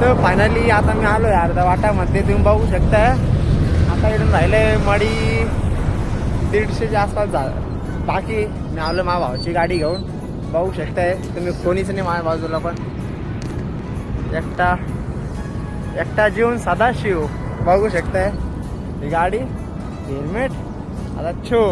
तर फायनली आता मी आलो आहे अर्धा वाटामध्ये, तुम्ही बघू शकता. आता इथून राहिले मडी 150च्या आसपास बाकी. मी आलो माझ्या भावाची गाडी घेऊन, बघू शकताय तुम्ही. कोणीच नाही माझ्या बाजूला, पण एकटा जीवन सदाशिव बघू शकताय. ही गाडी, हेल्मेट, आता छो.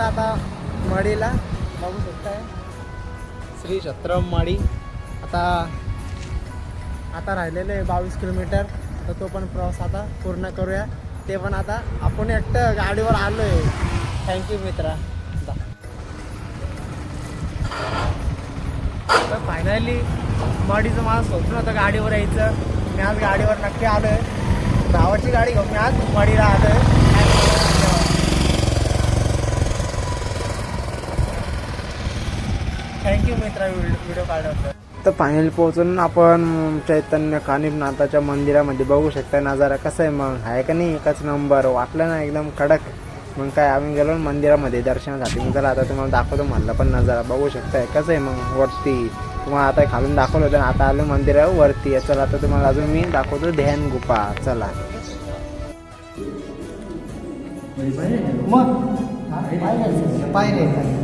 आता मडीला बघू शकताय, श्री छत्रम मडी. आता राहिलेले 22 किलोमीटर, तर तो पण प्रवास आता पूर्ण करूया. ते पण आता आपण एकटं गाडीवर आलो आहे. थँक्यू मित्रा. तर फायनली मडीचं मला स्वप्न होतं गाडीवर यायचं. मी आज गाडीवर नक्की आलो आहे. भावाची गाडी घेऊन मी आज मडीला आलो आहे. थँक्यू मित्रा व्हिडिओ काढल्याबद्दल. तर फायनली पोहोचून आपण चैतन्य कानिफनाथाच्या मंदिरामध्ये बघू शकता. नजारा कसा आहे मग, आहे का नाही एकच नंबर. वाटलं ना एकदम कडक. मग काय आम्ही गेलो मंदिरामध्ये दर्शनासाठी. मग चला आता तुम्हाला दाखवतो म्हणलं, पण नजारा बघू शकताय कसं आहे मग वरती. तुम्हाला आता खालून दाखवलं होतं, आता आलो मंदिरावर वरती. चला आता तुम्हाला अजून मी दाखवतो ध्यान गुफा. चला मग पाहिजे.